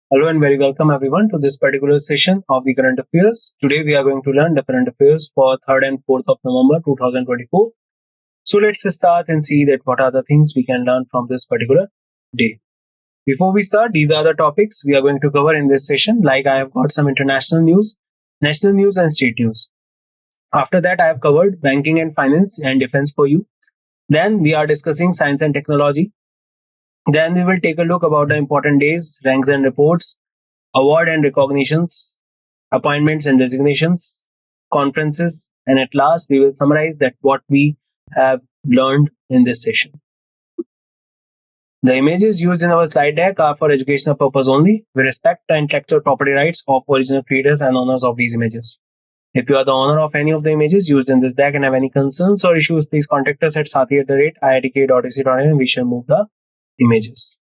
Hello and very welcome everyone to this particular session of the current affairs. Today we are going to learn the current affairs for 3rd and 4th of November 2024. So let's start and see that what are the things we can learn from this particular day. Before we start, these are the topics we are going to cover in this session. Like I have got some international news, national news and state news. After that, I have covered banking and finance and defense for you. Then we are discussing science and technology. Then we will take a look about the important days, ranks and reports, award and recognitions, appointments and resignations, conferences, and at last we will summarize that what we have learned in this session. The images used in our slide deck are for educational purpose only. We respect the intellectual property rights of original creators and owners of these images. If you are the owner of any of the images used in this deck and have any concerns or issues, please contact us at sathi@iitk.ac.in and we shall move the images.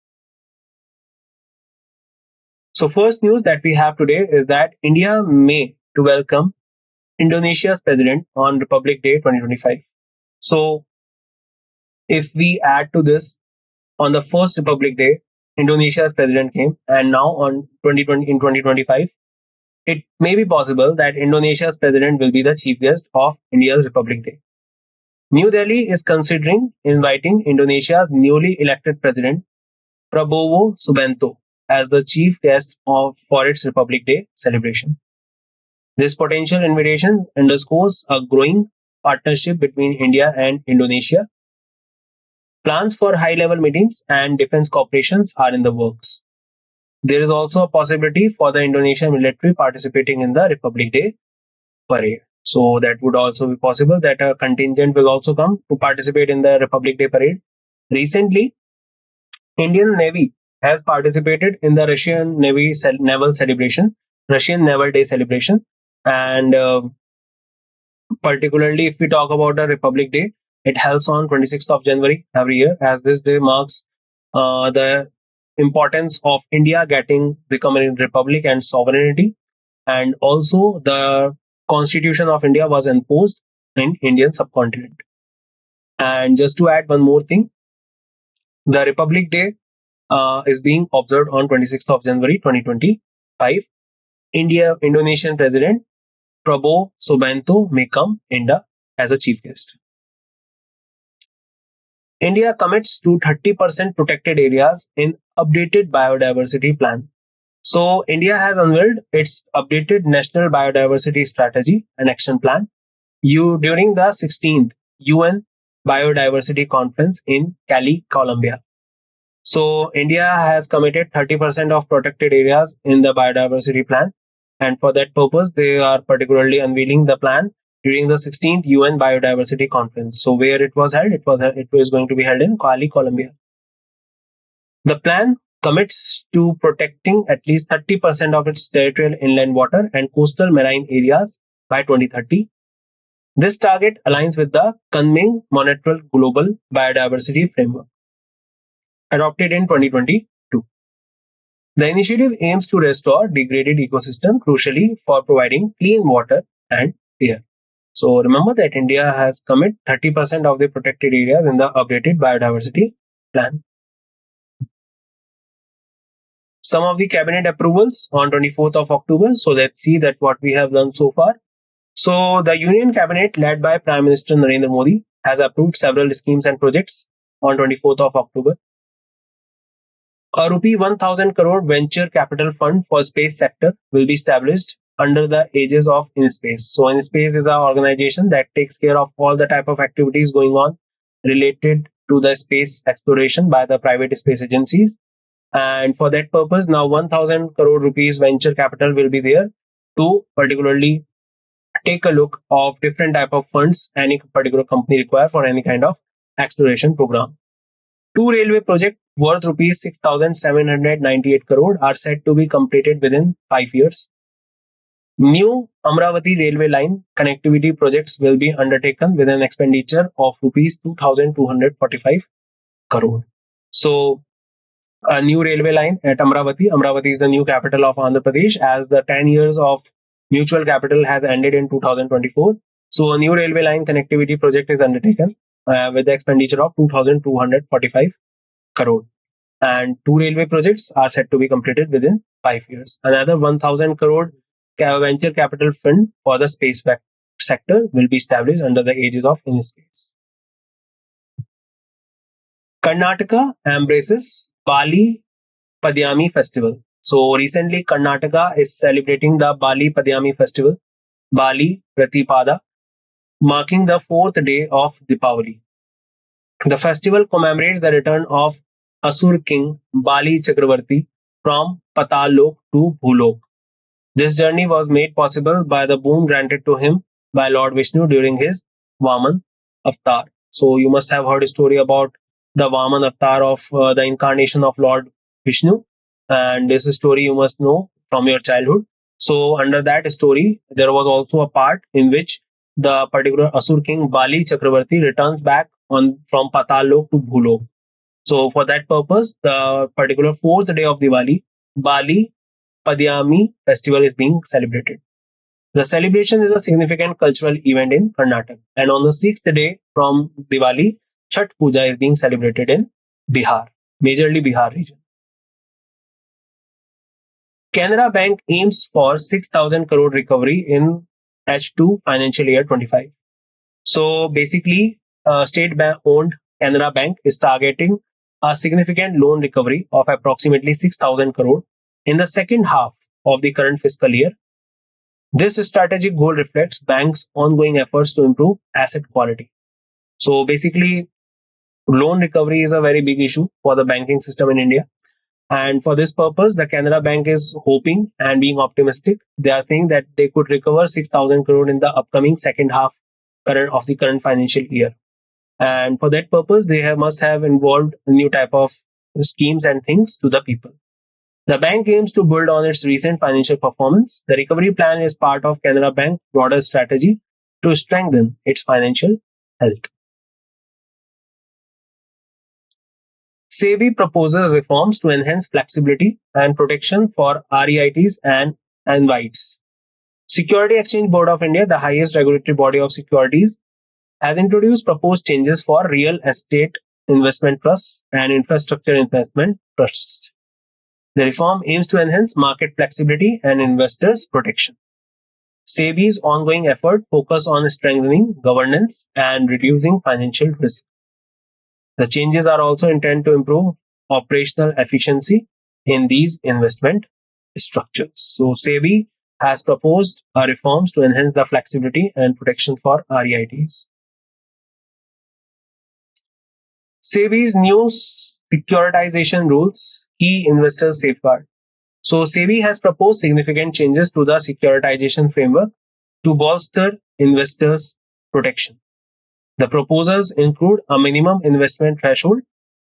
So first news that we have today is that India may to welcome Indonesia's president on Republic Day 2025. So if we add to this, on the first Republic Day, Indonesia's president came, and now on 2025, it may be possible that Indonesia's president will be the chief guest of India's Republic Day. New Delhi is considering inviting Indonesia's newly elected president, Prabowo Subianto, as the chief guest for its Republic Day celebration. This potential invitation underscores a growing partnership between India and Indonesia. Plans for high-level meetings and defense cooperations are in the works. There is also a possibility for the Indonesian military participating in the Republic Day parade. So that would also be possible that a contingent will also come to participate in the Republic Day parade. Recently, Indian Navy has participated in the Russian Naval Day celebration, and particularly if we talk about the Republic Day, it happens on 26th of January every year, as this day marks the importance of India becoming a republic and sovereignty, and also the Constitution of India was enforced in Indian subcontinent. And just to add one more thing, the Republic Day is being observed on 26th of January 2025. Indonesian President Prabowo Subianto may come India as a chief guest. India commits to 30% protected areas in updated biodiversity plan. So India has unveiled its updated National Biodiversity Strategy and Action Plan during the 16th UN Biodiversity Conference in Cali, Colombia. So India has committed 30% of protected areas in the biodiversity plan, and for that purpose they are particularly unveiling the plan during the 16th UN Biodiversity Conference. So where it was held? It was going to be held in Cali, Colombia. The plan commits to protecting at least 30% of its territorial inland water and coastal marine areas by 2030. This target aligns with the Kunming Monetary Global Biodiversity Framework adopted in 2022. The initiative aims to restore degraded ecosystem, crucially for providing clean water and air. So remember that India has committed 30% of the protected areas in the updated biodiversity plan. Some of the cabinet approvals on 24th of October. So let's see that what we have done so far. So the Union Cabinet led by Prime Minister Narendra Modi has approved several schemes and projects on 24th of October. A rupee 1,000 crore venture capital fund for space sector will be established under the aegis of InSpace. So InSpace is an organization that takes care of all the type of activities going on related to the space exploration by the private space agencies. And for that purpose, now 1,000 crore rupees venture capital will be there to particularly take a look of different type of funds any particular company require for any kind of exploration program. Two railway projects worth rupees 6,798 crore are said to be completed within 5 years. New Amravati railway line connectivity projects will be undertaken with an expenditure of rupees 2,245 crore. So a new railway line at Amravati. Amravati is the new capital of Andhra Pradesh, as the 10 years of mutual capital has ended in 2024. So a new railway line connectivity project is undertaken with the expenditure of 2,245 crore. and 2 railway projects are set to be completed within 5 years. Another 1,000 crore venture capital fund for the space sector will be established under the aegis of InSpace. Karnataka embraces Bali Padyami festival. So recently, Karnataka is celebrating the Bali Padyami festival, Bali Pratipada, marking the fourth day of Deepavali. The festival commemorates the return of Asur king Bali Chakravarti from Patalok to Bhulok. This journey was made possible by the boon granted to him by Lord Vishnu during his Vaman avatar. So you must have heard a story about the Vaman avatar of the incarnation of Lord Vishnu, and this story you must know from your childhood. So under that story, there was also a part in which the particular Asur king Bali Chakravarti returns back on from Patalok to Bhulok. So for that purpose, the particular fourth day of Diwali, Bali Padyami festival is being celebrated. The celebration is a significant cultural event in Karnataka, and on the sixth day from Diwali, Chhat Puja is being celebrated in Bihar, majorly Bihar region. Canara Bank aims for 6,000 crore recovery in H2 financial year 25. So basically, state bank owned Canara Bank is targeting a significant loan recovery of approximately 6,000 crore in the second half of the current fiscal year. This strategic goal reflects banks' ongoing efforts to improve asset quality. So basically, loan recovery is a very big issue for the banking system in India. And for this purpose, the Canara Bank is hoping and being optimistic. They are saying that they could recover 6,000 crore in the upcoming second half of the current financial year. And for that purpose, they must have involved a new type of schemes and things to the people. The bank aims to build on its recent financial performance. The recovery plan is part of Canara Bank's broader strategy to strengthen its financial health. SEBI proposes reforms to enhance flexibility and protection for REITs and InvITs. Security Exchange Board of India, the highest regulatory body of securities, has introduced proposed changes for real estate investment trusts and infrastructure investment trusts. The reform aims to enhance market flexibility and investors' protection. SEBI's ongoing effort focus on strengthening governance and reducing financial risk. The changes are also intended to improve operational efficiency in these investment structures. So SEBI has proposed reforms to enhance the flexibility and protection for REITs. SEBI's new securitization rules, key investor safeguard. So SEBI has proposed significant changes to the securitization framework to bolster investors' protection. The proposals include a minimum investment threshold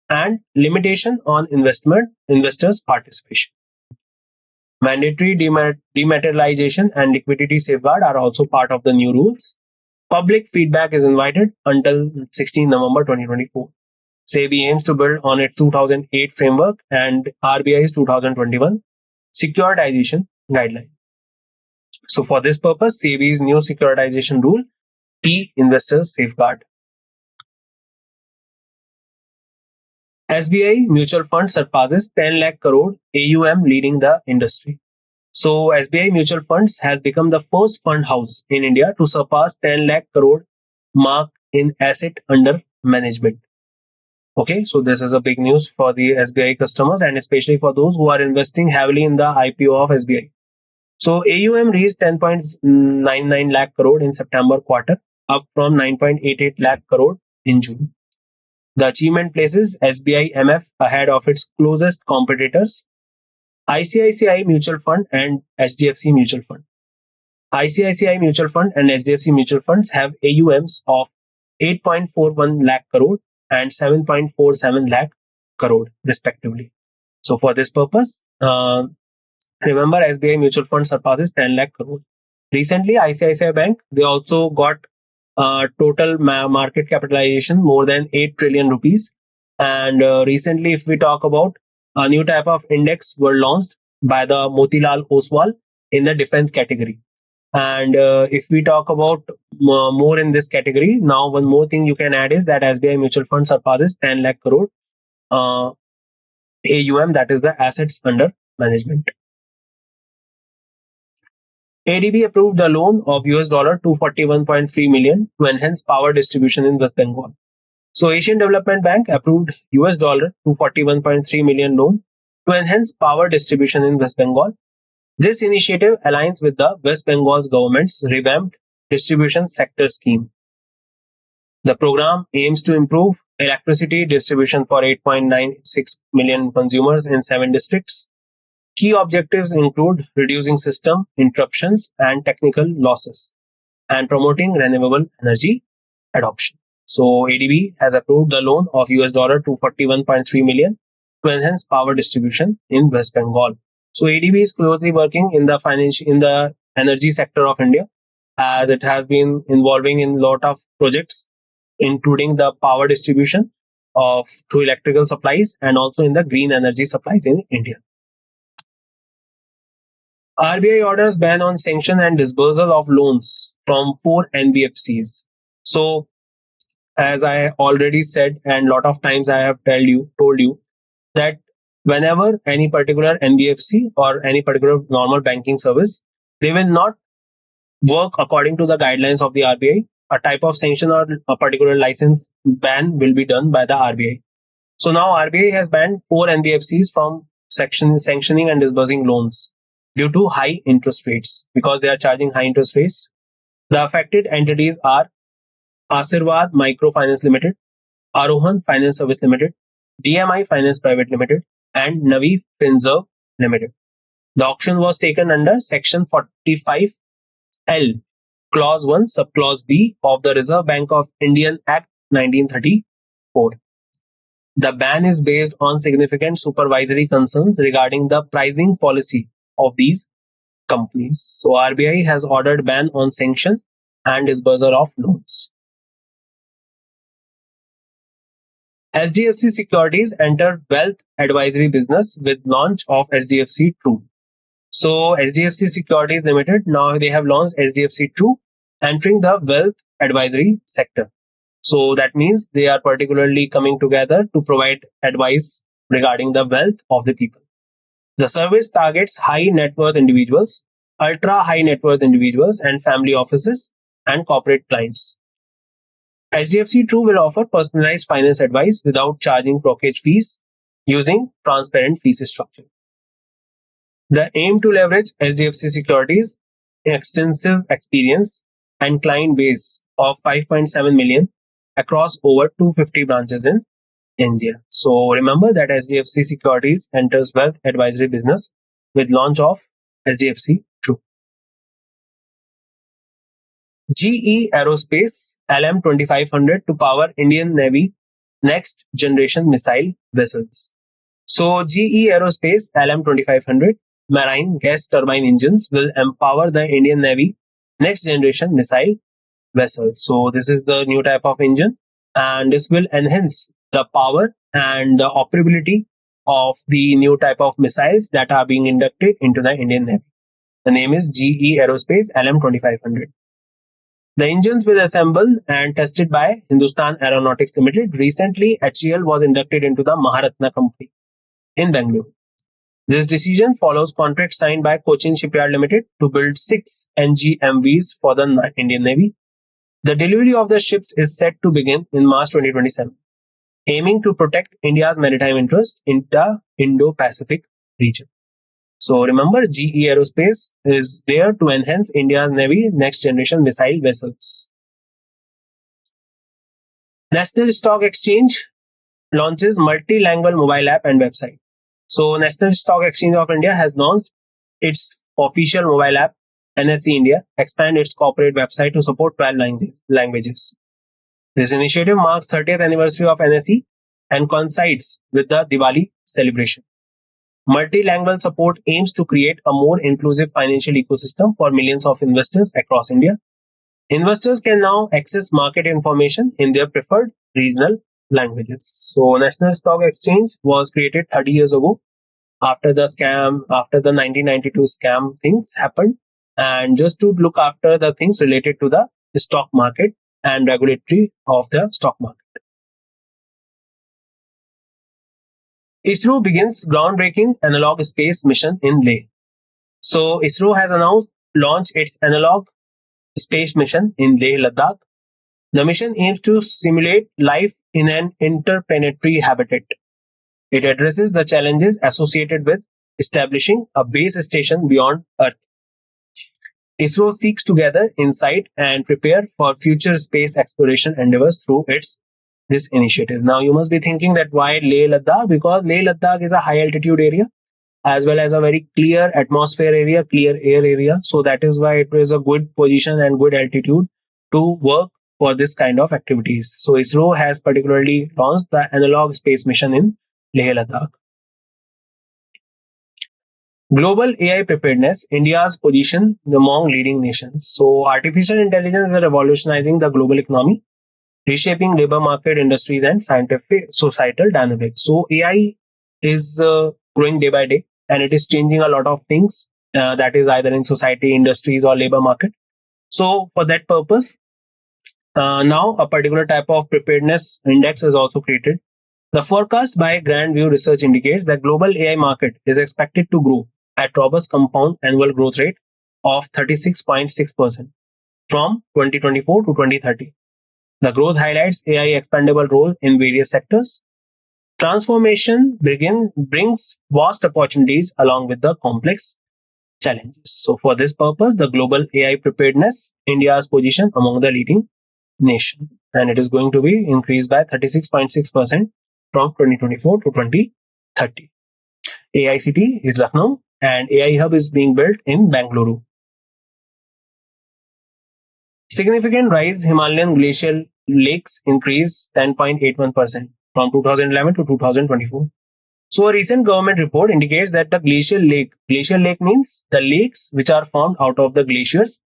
and limitation on investors' participation. Mandatory dematerialization and liquidity safeguard are also part of the new rules. Public feedback is invited until 16 November 2024. SEBI aims to build on its 2008 framework and RBI's 2021 securitization guideline. So for this purpose, SEBI's new securitization rule, key investors safeguard. SBI mutual fund surpasses 10 lakh crore AUM, leading the industry. So SBI mutual funds has become the first fund house in India to surpass 10 lakh crore mark in asset under management. Okay, so this is a big news for the SBI customers and especially for those who are investing heavily in the IPO of SBI. So AUM reached 10.99 lakh crore in September quarter, up from 9.88 lakh crore in June. The achievement places SBI MF ahead of its closest competitors, ICICI Mutual Fund and HDFC Mutual Fund. ICICI Mutual Fund and HDFC Mutual Funds have AUMs of 8.41 lakh crore and 7.47 lakh crore respectively. So for this purpose, remember SBI Mutual Fund surpasses 10 lakh crore. Recently, ICICI Bank, they also got total market capitalization more than 8 trillion rupees. And recently, if we talk about a new type of index were launched by the Motilal Oswal in the defense category. And if we talk about more in this category, now one more thing you can add is that SBI Mutual Fund surpasses 10 lakh crore AUM, that is the assets under management. ADB approved the loan of US dollar 241.3 million to enhance power distribution in West Bengal. So Asian Development Bank approved US dollar 241.3 million loan to enhance power distribution in West Bengal. This initiative aligns with the West Bengal's government's revamped distribution sector scheme. The program aims to improve electricity distribution for 8.96 million consumers in 7 districts. Key objectives include reducing system interruptions and technical losses and promoting renewable energy adoption. So ADB has approved the loan of US dollar 241.3 million to enhance power distribution in West Bengal. So ADB is closely working in the energy sector of India, as it has been involving in a lot of projects, including the power distribution of through electrical supplies and also in the green energy supplies in India. RBI orders ban on sanction and disbursal of loans from 4 NBFCs. So, as I already said, and a lot of times I have told you that whenever any particular NBFC or any particular normal banking service, they will not work according to the guidelines of the RBI. A type of sanction or a particular license ban will be done by the RBI. So now RBI has banned 4 NBFCs from sanctioning and disbursing loans due to high interest rates, because they are charging high interest rates. The affected entities are Asirvad Microfinance Limited, Arohan Finance Service Limited, DMI Finance Private Limited, and Navi Finserv Limited. The auction was taken under Section 45L, Clause 1, Subclause B of the Reserve Bank of Indian Act 1934. The ban is based on significant supervisory concerns regarding the pricing policy of these companies. So RBI has ordered ban on sanction and disbursal of loans. SDFC Securities entered wealth advisory business with launch of SDFC True. So SDFC Securities Limited, now they have launched SDFC True, entering the wealth advisory sector. So that means they are particularly coming together to provide advice regarding the wealth of the people. The service targets high net worth individuals, ultra high net worth individuals, and family offices and corporate clients. SDFC True will offer personalized finance advice without charging brokerage fees using transparent fees structure. The aim to leverage SDFC Securities' extensive experience and client base of 5.7 million across over 250 branches in India. So remember that SDFC Securities enters wealth advisory business with launch of SDFC True. GE Aerospace LM2500 to power Indian Navy next generation missile vessels. So GE Aerospace LM2500 marine gas turbine engines will empower the Indian Navy next generation missile vessels. So this is the new type of engine, and this will enhance the power and the operability of the new type of missiles that are being inducted into the Indian Navy. The name is GE Aerospace LM2500. The engines will assembled and tested by Hindustan Aeronautics Limited. Recently, HAL was inducted into the Maharatna company in Bangalore. This decision follows contract signed by Cochin Shipyard Limited to build 6 NGMVs for the Indian Navy. The delivery of the ships is set to begin in March 2027, aiming to protect India's maritime interests in the Indo-Pacific region. So remember, GE Aerospace is there to enhance India's Navy next generation missile vessels. National Stock Exchange launches multilingual mobile app and website. So National Stock Exchange of India has launched its official mobile app, NSE India, expand its corporate website to support 12 languages. This initiative marks 30th anniversary of NSE and coincides with the Diwali celebration. Multilingual support aims to create a more inclusive financial ecosystem for millions of investors across India. Investors can now access market information in their preferred regional languages. So National Stock Exchange was created 30 years ago after the 1992 scam things happened, and just to look after the things related to the stock market and regulatory of the stock market. ISRO begins groundbreaking analog space mission in Leh. So ISRO has announced launch its analog space mission in Leh, Ladakh. The mission aims to simulate life in an interplanetary habitat. It addresses the challenges associated with establishing a base station beyond Earth. ISRO seeks to gather insight and prepare for future space exploration endeavors through its this initiative. Now you must be thinking that why Leh Ladakh? Because Leh Ladakh is a high altitude area as well as a very clear atmosphere area, clear air area. So that is why it is a good position and good altitude to work for this kind of activities. So ISRO has particularly launched the analog space mission in Leh Ladakh. Global AI preparedness, India's position among leading nations. So artificial intelligence is revolutionizing the global economy, reshaping labor market, industries, and scientific societal dynamics. So AI is growing day by day, and it is changing a lot of things that is either in society, industries, or labor market. So for that purpose, now a particular type of preparedness index is also created. The forecast by Grand View Research indicates that global AI market is expected to grow at robust compound annual growth rate of 36.6% from 2024 to 2030. The growth highlights AI expandable role in various sectors. Transformation brings vast opportunities along with the complex challenges. So for this purpose, the global AI preparedness, India's position among the leading nation, and it is going to be increased by 36.6% from 2024 to 2030. AI city is Lucknow and AI hub is being built in Bangalore. Significant rise Himalayan glacial lakes increase 10.81% from 2011 to 2024. So a recent government report indicates that the glacial lake means the lakes which are formed out of the glaciers.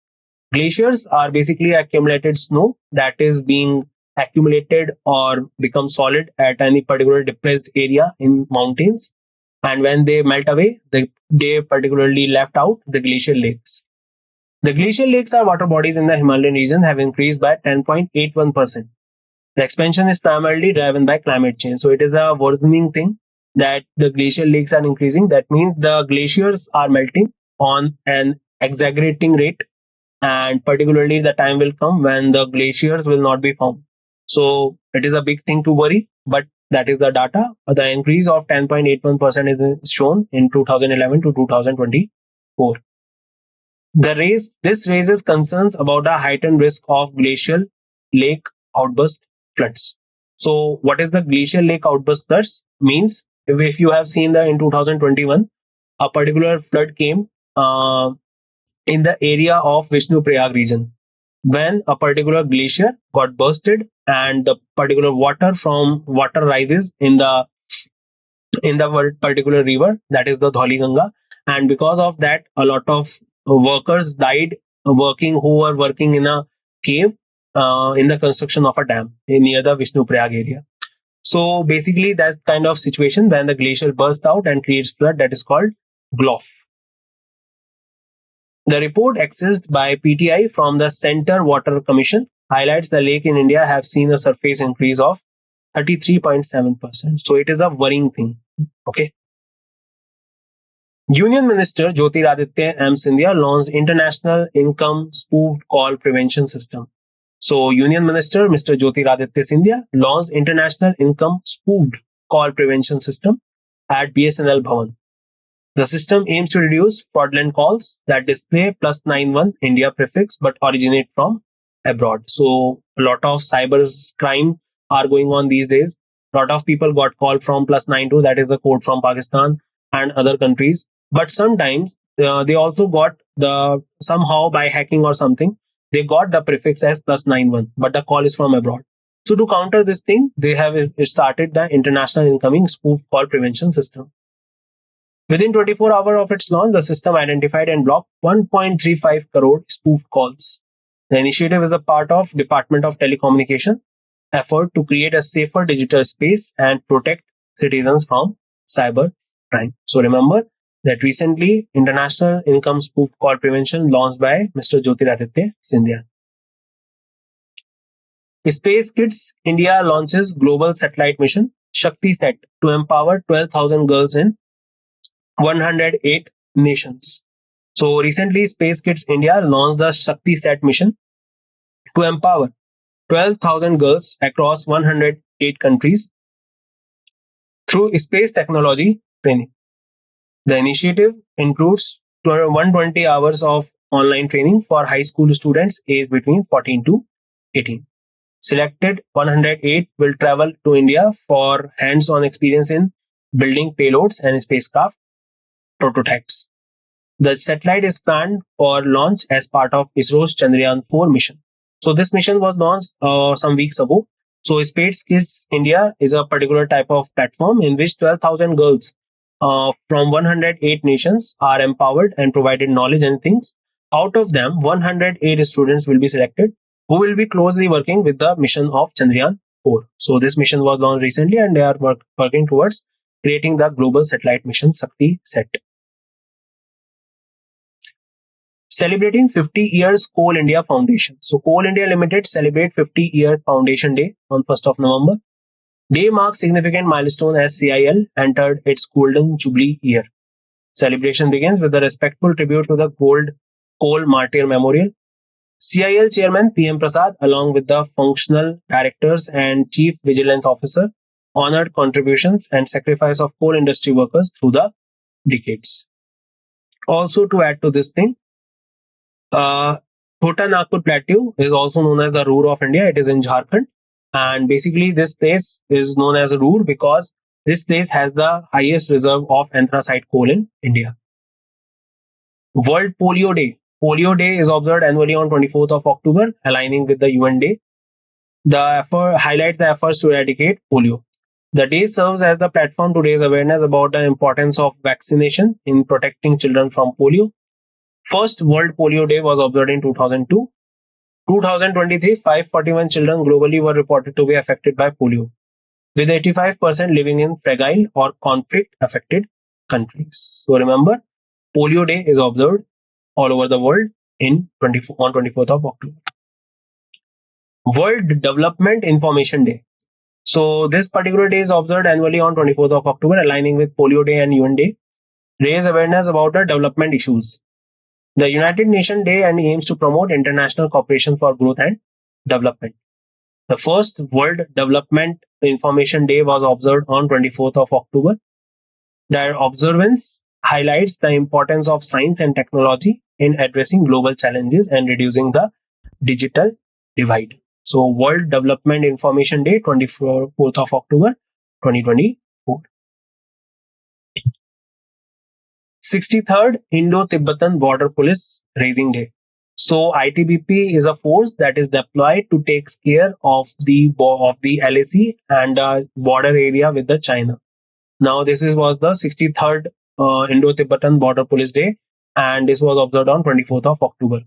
Glaciers are basically accumulated snow that is being accumulated or become solid at any particular depressed area in mountains. And when they melt away, they particularly left out the glacial lakes. The glacial lakes are water bodies in the Himalayan region have increased by 10.81%. The expansion is primarily driven by climate change. So it is a worsening thing that the glacial lakes are increasing. That means the glaciers are melting on an exaggerating rate, and particularly the time will come when the glaciers will not be found. So it is a big thing to worry, but that is the data. The increase of 10.81% is shown in 2011 to 2024. This raises concerns about a heightened risk of glacial lake outburst floods. So what is the glacial lake outburst floods means? If you have seen in 2021, a particular flood came in the area of Vishnu Prayag region when a particular glacier got bursted and the particular water rises in the particular river, that is the Dholi Ganga, and because of that a lot of workers died who were working in a cave in the construction of a dam near the Vishnu Prayag area. So basically that's kind of situation when the glacier bursts out and creates flood, that is called GLOF. The report accessed by PTI from the Center Water Commission highlights the lake in India have seen a surface increase of 33.7%. So it is a worrying thing. Okay. Union Minister Jyotiraditya M. Scindia launched International Income Spoofed Call Prevention System. So Union Minister Mr. Jyotiraditya Scindia launched International Income Spoofed Call Prevention System at BSNL Bhavan. The system aims to reduce fraudulent calls that display +91 India prefix but originate from abroad. So a lot of cyber crime are going on these days. A lot of people got called from +92, that is the code from Pakistan and other countries. But sometimes they also got somehow by hacking or something, they got the prefix as +91, but the call is from abroad. So to counter this thing, they have started the International Incoming Spoof Call Prevention System. Within 24 hours of its launch, the system identified and blocked 1.35 crore spoof calls. The initiative is a part of Department of Telecommunication effort to create a safer digital space and protect citizens from cyber crime. So remember that recently International Income Spoof Call Prevention launched by Mr. Jyotiraditya Scindia. Space Kids India launches global satellite mission. Shakti Set to empower 12,000 girls in 108 nations. So recently, Space Kids India launched the Shakti Set mission to empower 12,000 girls across 108 countries through space technology training. The initiative includes 120 hours of online training for high school students aged between 14 to 18. Selected 108 will travel to India for hands-on experience in building payloads and spacecraft prototypes. The satellite is planned for launch as part of ISRO's Chandrayaan-4 mission. So this mission was launched some weeks ago. So Space Kids India is a particular type of platform in which 12,000 girls from 108 nations are empowered and provided knowledge and things. Out of them, 108 students will be selected who will be closely working with the mission of Chandrayaan-4. So this mission was launched recently and they are working towards creating the global satellite mission Shakti Set. Celebrating 50 years Coal India Foundation. So Coal India Limited celebrate 50 years Foundation Day on 1st of November. Day marks significant milestone as CIL entered its golden jubilee year. Celebration begins with a respectful tribute to the Coal Martyr Memorial. CIL Chairman PM Prasad along with the functional directors and Chief Vigilance Officer honored contributions and sacrifice of coal industry workers through the decades. Also to add to this thing, Chota Nagpur Plateau is also known as the Ruhr of India. It is in Jharkhand. And basically, this place is known as Ruhr because this place has the highest reserve of anthracite coal in India. World Polio Day. Polio Day is observed annually on 24th of October, aligning with the UN Day. The effort highlights the efforts to eradicate polio. The day serves as the platform to raise awareness about the importance of vaccination in protecting children from polio. First World Polio Day was observed in 2002. 2023, 541 children globally were reported to be affected by polio, with 85% living in fragile or conflict-affected countries. So remember, Polio Day is observed all over the world on 24th of October. World Development Information Day. So this particular day is observed annually on 24th of October, aligning with Polio Day and UN Day. Raise awareness about the development issues. The United Nations Day and aims to promote international cooperation for growth and development. The first World Development Information Day was observed on 24th of October. The observance highlights the importance of science and technology in addressing global challenges and reducing the digital divide. So World Development Information Day, 24th of October, 2024. 63rd Indo-Tibetan Border Police Raising Day. So ITBP is a force that is deployed to take care of the LAC and border area with the China. Now this was the 63rd Indo-Tibetan Border Police Day, and this was observed on 24th of October,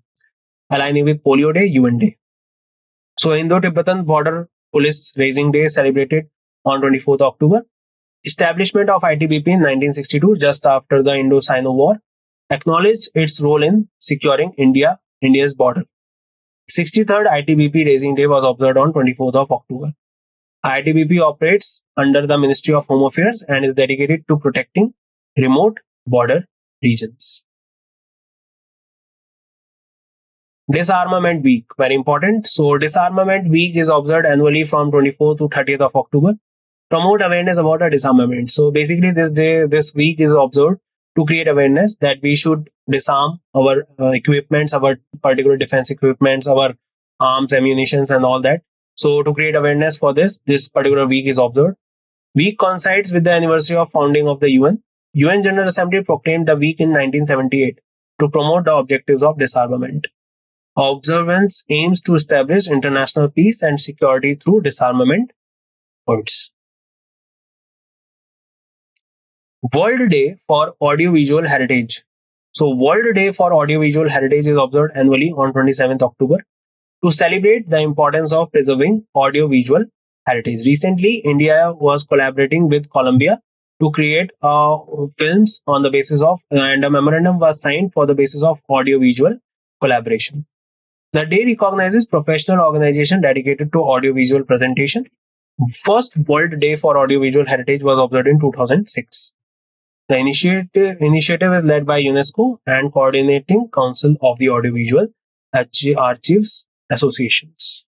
aligning with Polio Day, UN Day. So Indo-Tibetan Border Police Raising Day celebrated on 24th October. Establishment of ITBP in 1962, just after the Indo-Sino War, acknowledged its role in securing India's border. 63rd ITBP Raising Day was observed on 24th of October. ITBP operates under the Ministry of Home Affairs and is dedicated to protecting remote border regions. Disarmament Week, very important. So Disarmament Week is observed annually from 24th to 30th of October. Promote awareness about a disarmament. So basically this week is observed to create awareness that we should disarm our equipments, our particular defense equipments, our arms, ammunitions and all that. So to create awareness for this particular week is observed. Week coincides with the anniversary of founding of the UN. UN General Assembly proclaimed the week in 1978 to promote the objectives of disarmament. Observance aims to establish international peace and security through disarmament efforts. World Day for Audiovisual Heritage. So World Day for Audiovisual Heritage is observed annually on 27th October to celebrate the importance of preserving audiovisual heritage. Recently, India was collaborating with Colombia to create films on the basis of, and a memorandum was signed for the basis of audiovisual collaboration. The day recognizes professional organization dedicated to audiovisual presentation. First World Day for Audiovisual Heritage was observed in 2006. The initiative is led by UNESCO and Coordinating Council of the Audiovisual Archives Associations.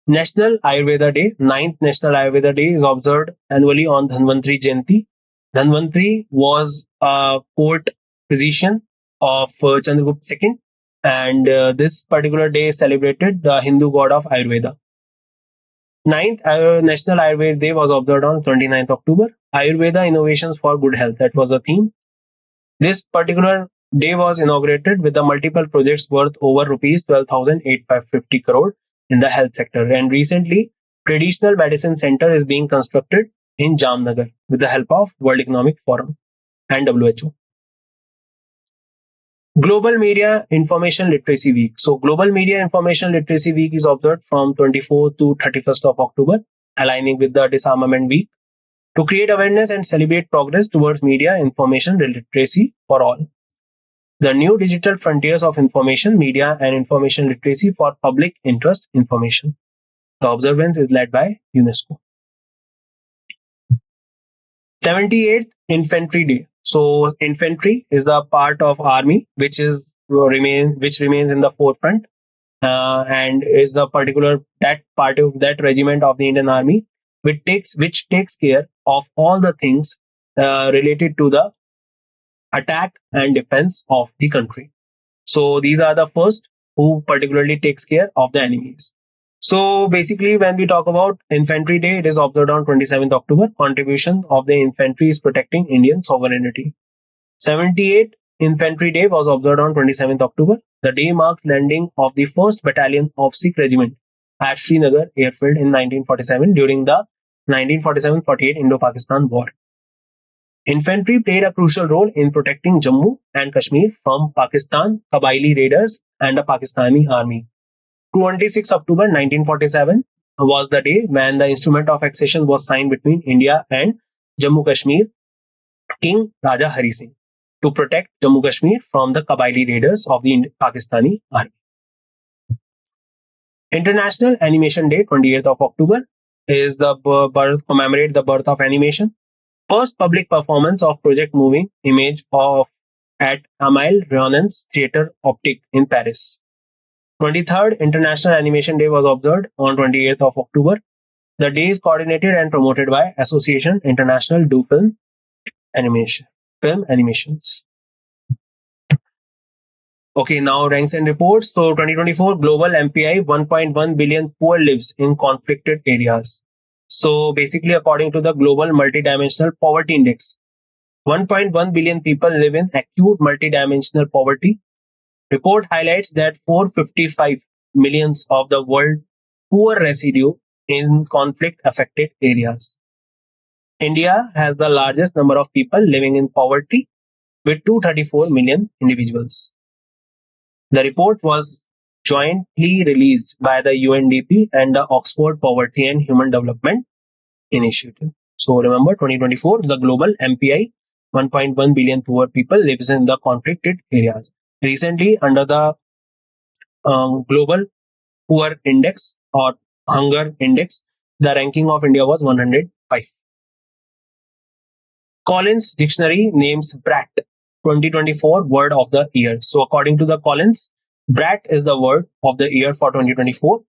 National Ayurveda Day. Ninth National Ayurveda Day is observed annually on Dhanvantri Jayanti. Dhanvantri was a court physician of Chandragupta II, and this particular day is celebrated the Hindu god of Ayurveda. Ninth National Ayurveda Day was observed on 29th October. Ayurveda Innovations for Good Health, that was the theme. This particular day was inaugurated with the multiple projects worth over rupees 12,850 crore in the health sector. And recently, Traditional Medicine Center is being constructed in Jamnagar with the help of World Economic Forum and WHO. Global Media Information Literacy Week. So Global Media Information Literacy Week is observed from 24th to 31st of October, aligning with the Disarmament Week, to create awareness and celebrate progress towards media information literacy for all. The new digital frontiers of information, media and information literacy for public interest information. The observance is led by UNESCO. 78th Infantry Day. So infantry is the part of army which remains in the forefront, and is the particular that part of that regiment of the Indian Army which takes care of all the things related to the attack and defense of the country. So these are the first who particularly takes care of the enemies. So basically, when we talk about Infantry Day, it is observed on 27th October. Contribution of the infantry is protecting Indian sovereignty. 78th Infantry Day was observed on 27th October. The day marks landing of the 1st Battalion of Sikh Regiment at Srinagar airfield in 1947 during the 1947-48 Indo-Pakistan War. Infantry played a crucial role in protecting Jammu and Kashmir from Pakistan Kabaili raiders and the Pakistani army. 26 October 1947 was the day when the instrument of accession was signed between India and Jammu Kashmir King Raja Hari Singh to protect Jammu Kashmir from the Kabaili raiders of the Pakistani army. International Animation Day, 28th of October, is the commemorate the birth of animation. First public performance of Project Moving Image of at Amile Renan's Theatre Optique in Paris. 23rd International Animation Day was observed on 28th of October. The day is coordinated and promoted by Association International du Film Animations. Okay, now ranks and reports. So 2024 global MPI 1.1 billion poor lives in conflicted areas. So basically, according to the Global Multidimensional Poverty Index, 1.1 billion people live in acute multidimensional poverty. Report highlights that 455 millions of the world poor residue in conflict-affected areas. India has the largest number of people living in poverty with 234 million individuals. The report was jointly released by the UNDP and the Oxford Poverty and Human Development Initiative. So remember, 2024, the global MPI, 1.1 billion poor people lives in the conflicted areas. Recently, under the Global Poor Index or Hunger Index, the ranking of India was 105. Collins Dictionary names brat 2024 word of the year. So according to the Collins, brat is the word of the year for 2024.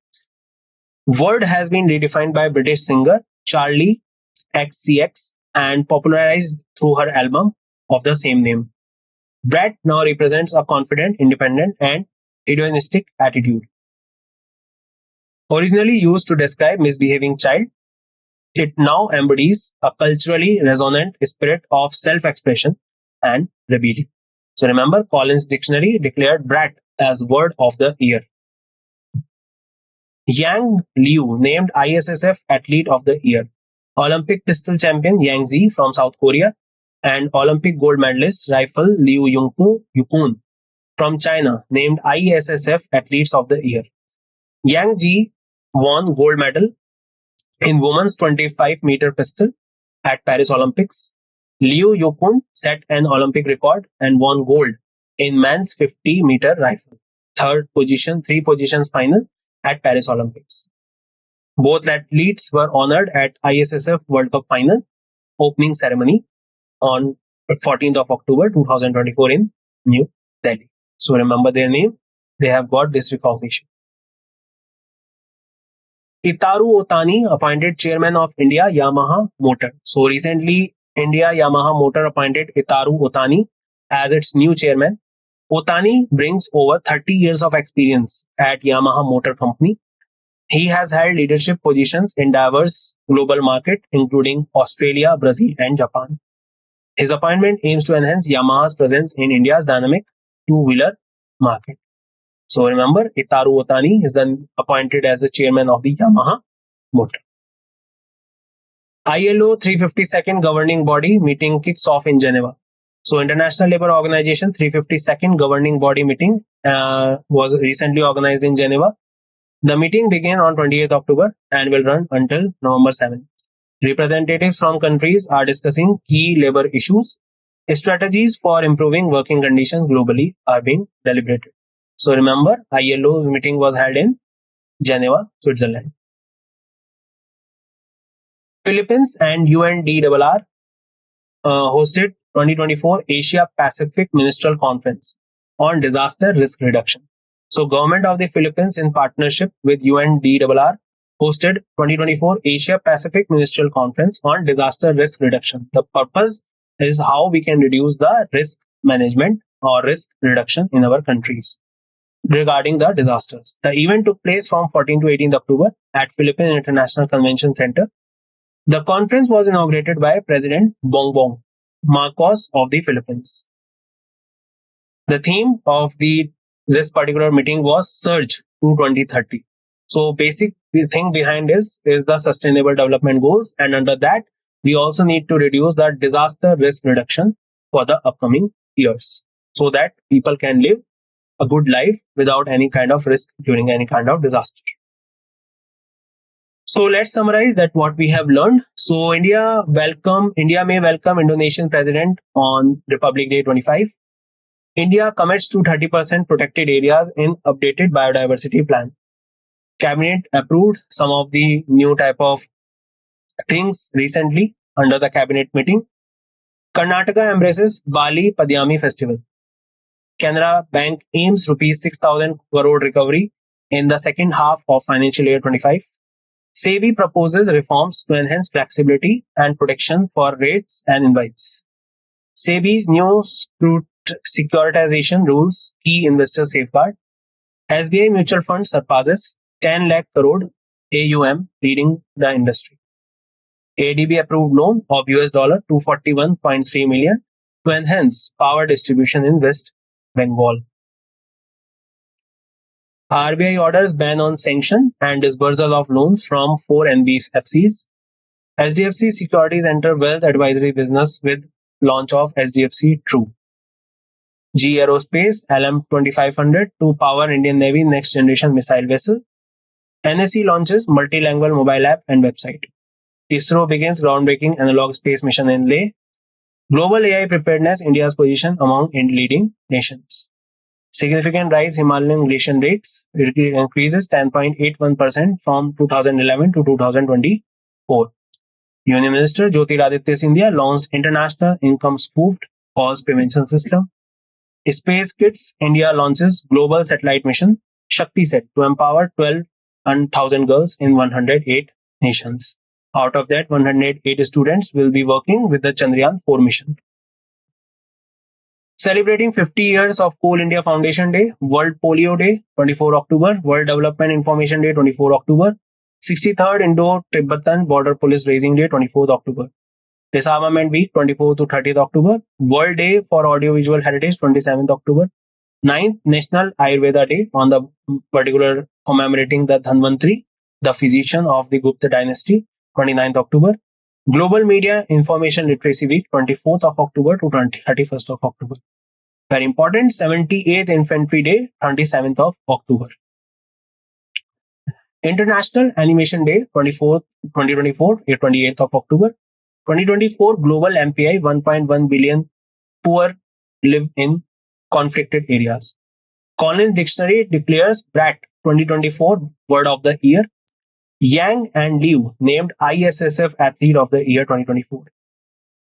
Word has been redefined by British singer Charlie XCX and popularized through her album of the same name. Brat now represents a confident, independent, and hedonistic attitude. Originally used to describe misbehaving child, it now embodies a culturally resonant spirit of self-expression and rebellion. So remember, Collins Dictionary declared brat as word of the year. Yang Liu named ISSF Athlete of the Year. Olympic pistol champion Yang Zi from South Korea and Olympic gold medalist rifle Liu Yukun from China named ISSF Athletes of the Year. Yang Zi won gold medal in women's 25-meter pistol at Paris Olympics. Liu Yukun set an Olympic record and won gold in men's 50-meter rifle, three positions final at Paris Olympics. Both athletes were honored at ISSF World Cup final opening ceremony on 14th of October 2024 in New Delhi. So remember their name. They have got this recognition. Itaru Otani appointed chairman of India Yamaha Motor. So recently, India Yamaha Motor appointed Itaru Otani as its new chairman. Otani brings over 30 years of experience at Yamaha Motor Company. He has held leadership positions in diverse global markets, including Australia, Brazil, and Japan. His appointment aims to enhance Yamaha's presence in India's dynamic two-wheeler market. So remember, Itaru Otani is then appointed as the chairman of the Yamaha Motor. ILO 352nd governing body meeting kicks off in Geneva. So International Labour Organization 352nd governing body meeting was recently organized in Geneva. The meeting began on 28th October and will run until November 7th. Representatives from countries are discussing key labor issues. Strategies for improving working conditions globally are being deliberated. So remember, ILO's meeting was held in Geneva, Switzerland. Philippines and UNDRR hosted 2024 Asia Pacific Ministerial Conference on Disaster Risk Reduction. So Government of the Philippines in partnership with UNDRR hosted 2024 Asia Pacific Ministerial Conference on Disaster Risk Reduction. The purpose is how we can reduce the risk management or risk reduction in our countries regarding the disasters. The event took place from 14 to 18 October at Philippine International Convention Center. The conference was inaugurated by President Bongbong Marcos of the Philippines. The theme of this particular meeting was Surge to 2030. So basic thing behind this is the Sustainable Development Goals, and under that we also need to reduce the disaster risk reduction for the upcoming years so that people can live a good life without any kind of risk during any kind of disaster. So let's summarize that what we have learned. So India may welcome Indonesian president on Republic Day 25. India commits to 30% protected areas in updated biodiversity plan. Cabinet approved some of the new type of things recently under the cabinet meeting. Karnataka embraces Bali Padyami festival. Canara Bank aims rupees 6,000 crore recovery in the second half of financial year 25. SEBI proposes reforms to enhance flexibility and protection for rates and invites. SEBI's new securitization rules key investor safeguard. SBI mutual fund surpasses 10 lakh crore AUM, leading the industry. ADB approved loan of US dollar $241.3 million to enhance power distribution in West Bengal. RBI orders ban on sanction and disbursal of loans from 4 NBFCs. SDFC Securities enter wealth advisory business with launch of SDFC True. GE Aerospace LM-2500 to power Indian Navy next generation missile vessel. NSE launches multilingual mobile app and website. ISRO begins groundbreaking analog space mission in Leh. Global AI preparedness, India's position among leading nations. Significant rise Himalayan glacier rates, it increases 10.81% from 2011 to 2024. Union Minister Jyotiraditya Scindia launched International Income Spoofed Cause Prevention System. Space Kids, India launches global satellite mission Shakti-Set to empower 12,000 girls in 108 nations. Out of that, 108 students will be working with the Chandrayaan-4 mission. Celebrating 50 years of Coal India Foundation Day, World Polio Day, 24 October, World Development Information Day, 24 October, 63rd Indo-Tibetan Border Police Raising Day, 24th October. Disarmament Week, 24th to 30th October. World Day for Audiovisual Heritage, 27th October. 9th National Ayurveda Day on the particular commemorating the Dhanvantri, the physician of the Gupta dynasty, 29th October. Global Media Information Literacy Week, 24th of October to 31st of October. Very important, 78th Infantry Day, 27th of October. International Animation Day, 2024, 28th of October. 2024 Global MPI, 1.1 billion poor live in conflicted areas. Collins Dictionary declares BRAT 2024 Word of the Year. Yang and Liu named ISSF Athlete of the Year 2024.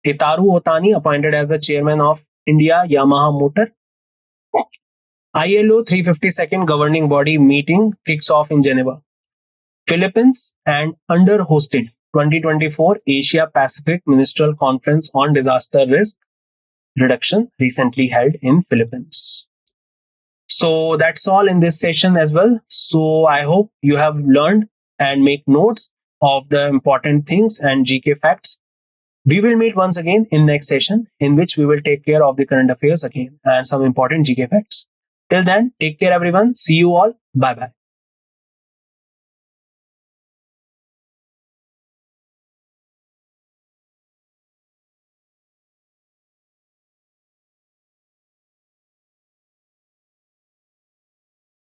Hitaru Otani appointed as the chairman of India Yamaha Motor. ILO 352nd governing body meeting kicks off in Geneva. Philippines and under-hosted 2024 Asia Pacific Ministerial Conference on Disaster Risk Reduction recently held in Philippines. So that's all in this session as well. So I hope you have learned and make notes of the important things and GK facts. We will meet once again in next session in which we will take care of the current affairs again and some important GK facts. Till then, take care everyone. See you all. Bye bye.